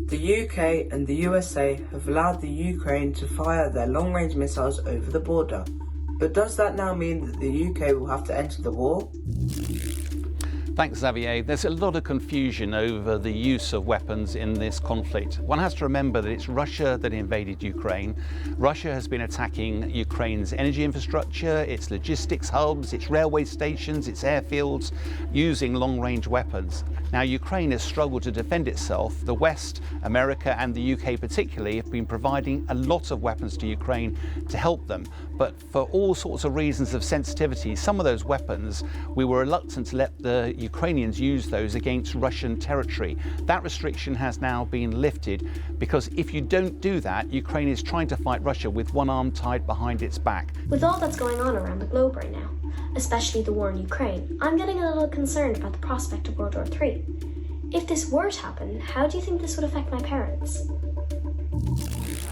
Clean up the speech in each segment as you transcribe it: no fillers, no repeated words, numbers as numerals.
The UK and the USA have allowed the Ukraine to fire their long-range missiles over the border. But does that now mean that the UK will have to enter the war? Thanks, Xavier. There's a lot of confusion over the use of weapons in this conflict. One has to remember that it's Russia that invaded Ukraine. Russia has been attacking Ukraine's energy infrastructure, its logistics hubs, its railway stations, its airfields, using long-range weapons. Now, Ukraine has struggled to defend itself. The West, America and the UK particularly, have been providing a lot of weapons to Ukraine to help them. But for all sorts of reasons of sensitivity, some of those weapons, we were reluctant to let the Ukrainians use those against Russian territory. That restriction has now been lifted because if you don't do that, Ukraine is trying to fight Russia with one arm tied behind its back. With all that's going on around the globe right now, especially the war in Ukraine, I'm getting a little concerned about the prospect of World War III. If this were to happen, how do you think this would affect my parents?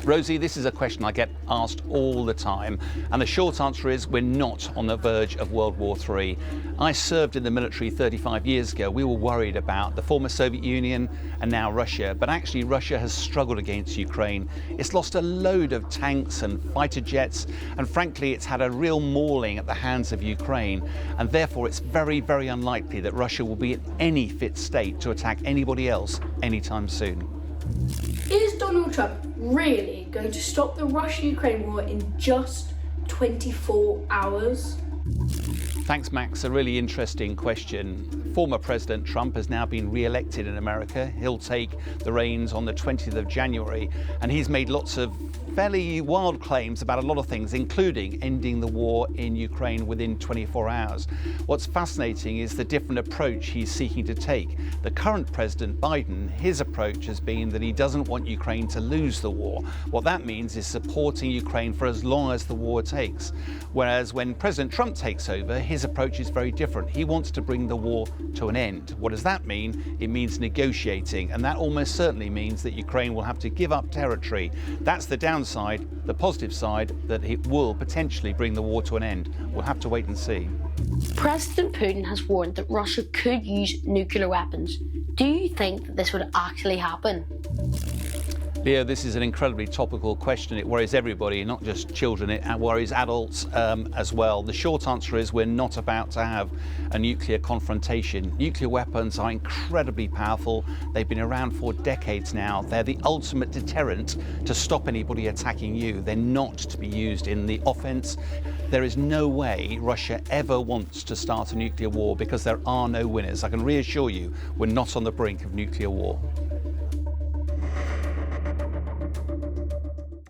Rosie, this is a question I get asked all the time, and the short answer is we're not on the verge of World War III. I served in the military 35 years ago. We were worried about the former Soviet Union and now Russia, but actually Russia has struggled against Ukraine. It's lost a load of tanks and fighter jets, and frankly it's had a real mauling at the hands of Ukraine, and therefore it's very, very unlikely that Russia will be in any fit state to attack anybody else anytime soon. Is Donald Trump really going to stop the Russia-Ukraine war in just 24 hours? Thanks, Max. A really interesting question. Former President Trump has now been re-elected in America. He'll take the reins on the 20th of January, and he's made lots of fairly wild claims about a lot of things, including ending the war in Ukraine within 24 hours. What's fascinating is the different approach he's seeking to take. The current President Biden, his approach has been that he doesn't want Ukraine to lose the war. What that means is supporting Ukraine for as long as the war takes. Whereas when President Trump takes over, his approach is very different. He wants to bring the war to an end. What does that mean? It means negotiating, and that almost certainly means that Ukraine will have to give up territory. That's the downside. The positive side, that it will potentially bring the war to an end. We'll have to wait and see. President Putin has warned that Russia could use nuclear weapons. Do you think that this would actually happen? Leo, this is an incredibly topical question. It worries everybody, not just children. It worries adults as well. The short answer is we're not about to have a nuclear confrontation. Nuclear weapons are incredibly powerful. They've been around for decades now. They're the ultimate deterrent to stop anybody attacking you. They're not to be used in the offense. There is no way Russia ever wants to start a nuclear war because there are no winners. I can reassure you, we're not on the brink of nuclear war.